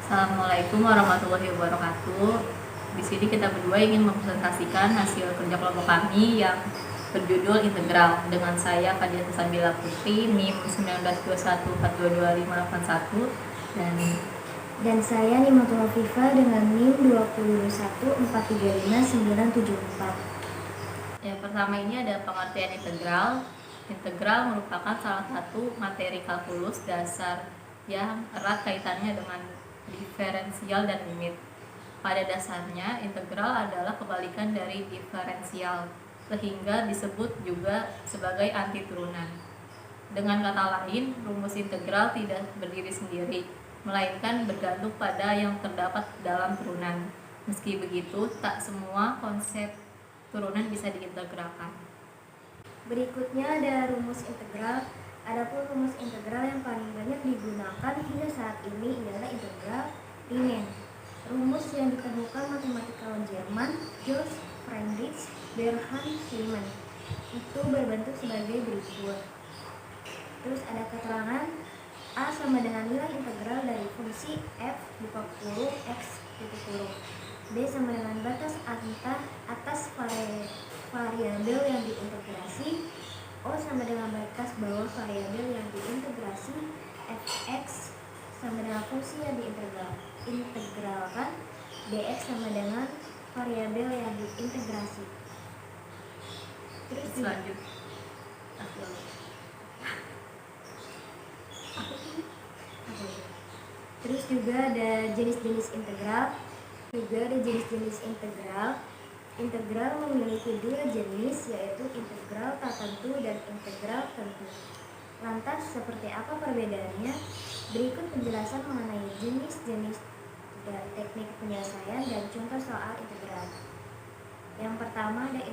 Assalamualaikum warahmatullahi wabarakatuh. Di sini kita berdua ingin mempresentasikan hasil kerja kelompok kami yang berjudul integral dengan saya Fadia Sabila Putri, NIM 1921422581 dan saya Nimatul Afifa dengan NIM 214355974. Yang pertama ini ada pengertian integral. Integral merupakan salah satu materi kalkulus dasar yang erat kaitannya dengan diferensial dan limit. Pada dasarnya, integral adalah kebalikan dari diferensial, sehingga disebut juga sebagai anti turunan. Dengan kata lain, rumus integral tidak berdiri sendiri, melainkan bergantung pada yang terdapat dalam turunan. Meski begitu, tak semua konsep turunan bisa diintegralkan. Berikutnya ada rumus integral. Adapun rumus integral yang paling banyak digunakan hingga saat ini ialah integral Riemann. Rumus yang ditemukan matematikawan Jerman Georg Friedrich Wilhelm Riemann itu berbentuk sebagai berikut. Terus ada keterangan A sama dengan nilai integral dari fungsi f buka kurung x tutup kurung. B sama dengan batas atas variabel yang diintegrasi. O sama dengan batas bawah variabel yang diintegrasi. Fx sama dengan fungsi yang diintegralkan. Dx sama dengan variabel yang diintegrasi. Terus Lanjut. Terus juga ada jenis-jenis integral. Integral memiliki dua jenis, yaitu integral tak tentu dan integral tentu. Lantas, seperti apa perbedaannya? Berikut penjelasan mengenai jenis-jenis dan teknik penyelesaian dan contoh soal integral. Yang pertama ada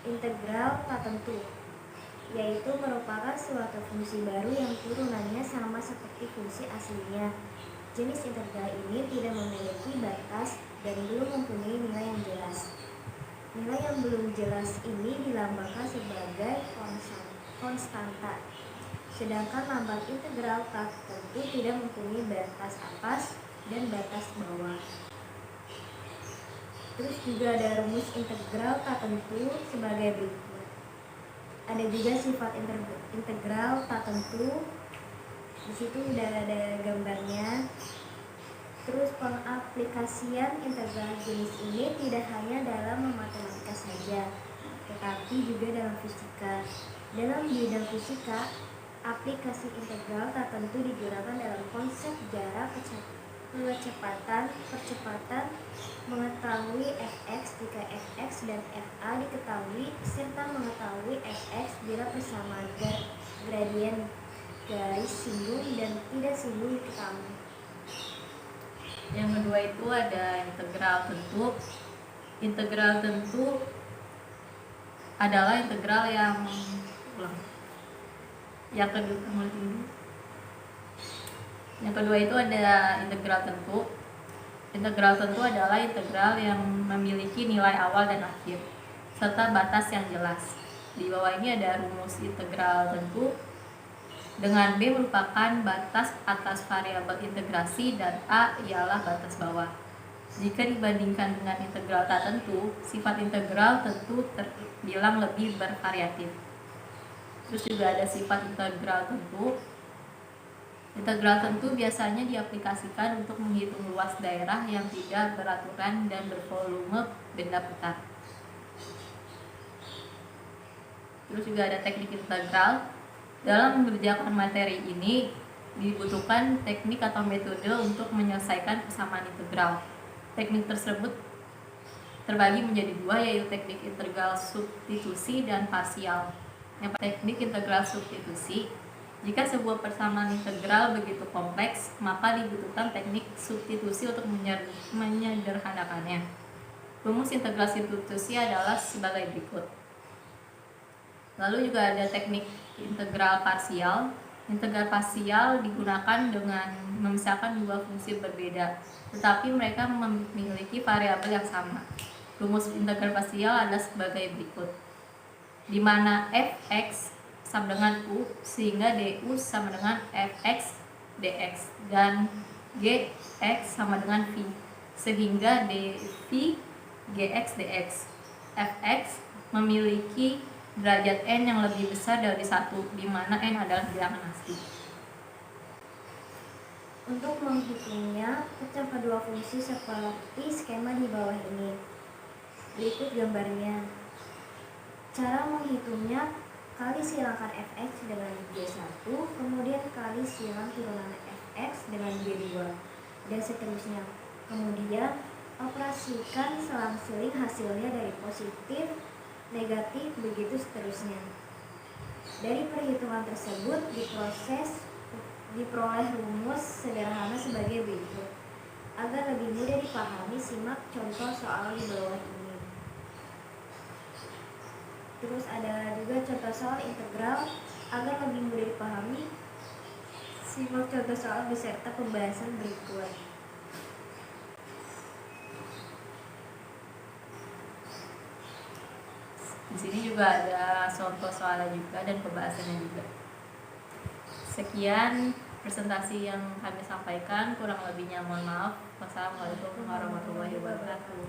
integral tak tentu, yaitu merupakan suatu fungsi baru yang turunannya sama seperti fungsi aslinya. Jenis integral ini tidak memiliki batas dan belum mempunyai nilai yang jelas. Nilai yang belum jelas ini dilambangkan sebagai konstanta. Sedangkan lambang integral tak tentu tidak mempunyai batas atas dan batas bawah. Terus juga ada rumus integral tak tentu sebagai berikut. Ada juga sifat integral tak tentu. Di situ udah ada gambarnya. Terus pengaplikasian integral jenis ini tidak hanya dalam matematika saja, tetapi juga dalam fisika. Dalam bidang fisika, aplikasi integral tak tentu digunakan dalam konsep jarak, percepatan, mengetahui fx jika fx dan fa diketahui, serta mengetahui fx bila persamaan gradien garis singgung dan tidak singgung diketahui. Yang kedua itu ada integral tentu. Integral tentu adalah integral yang kedua itu ada integral tentu. Integral tentu adalah integral yang memiliki nilai awal dan akhir serta batas yang jelas. Di bawah ini ada rumus integral tentu, dengan B merupakan batas atas variabel integrasi dan A ialah batas bawah. Jika dibandingkan dengan integral tak tentu, sifat integral tentu terbilang lebih bervariatif. Terus juga ada sifat integral tentu. Integral tentu biasanya diaplikasikan untuk menghitung luas daerah yang tidak beraturan dan bervolume benda putar. Terus juga ada teknik integral. Dalam mengerjakan materi ini dibutuhkan teknik atau metode untuk menyelesaikan persamaan integral. Teknik tersebut terbagi menjadi dua, yaitu teknik integral substitusi dan parsial. Yang teknik integral substitusi, jika sebuah persamaan integral begitu kompleks, maka dibutuhkan teknik substitusi untuk menyederhanakannya. Rumus integral substitusi adalah sebagai berikut. Lalu juga ada teknik integral parsial. Integral parsial digunakan dengan memisahkan dua fungsi berbeda, tetapi mereka memiliki variabel yang sama. Rumus integral parsial adalah sebagai berikut, di mana fx sama dengan u, sehingga du sama dengan fx dx, dan Gx sama dengan V, sehingga dV Gx dx. Fx memiliki derajat n yang lebih besar dari 1, di mana n adalah bilangan asli. Untuk menghitungnya, pecah kedua fungsi seperti skema di bawah ini. Berikut gambarnya. Cara menghitungnya, kali silangan fx dengan g1, kemudian kali silang turunan fx dengan g2, dan seterusnya. Kemudian, operasikan selang-seling hasilnya dari positif, negatif, begitu seterusnya. Dari perhitungan tersebut diperoleh rumus sederhana sebagai berikut. Agar lebih mudah dipahami, simak contoh soal di bawah ini. Terus ada juga contoh soal integral. Agar lebih mudah dipahami, simak contoh soal beserta pembahasan berikut. Di sini juga ada contoh soalnya juga dan pembahasannya juga. Sekian presentasi yang kami sampaikan, kurang lebihnya mohon maaf. Wassalamualaikum warahmatullahi wabarakatuh.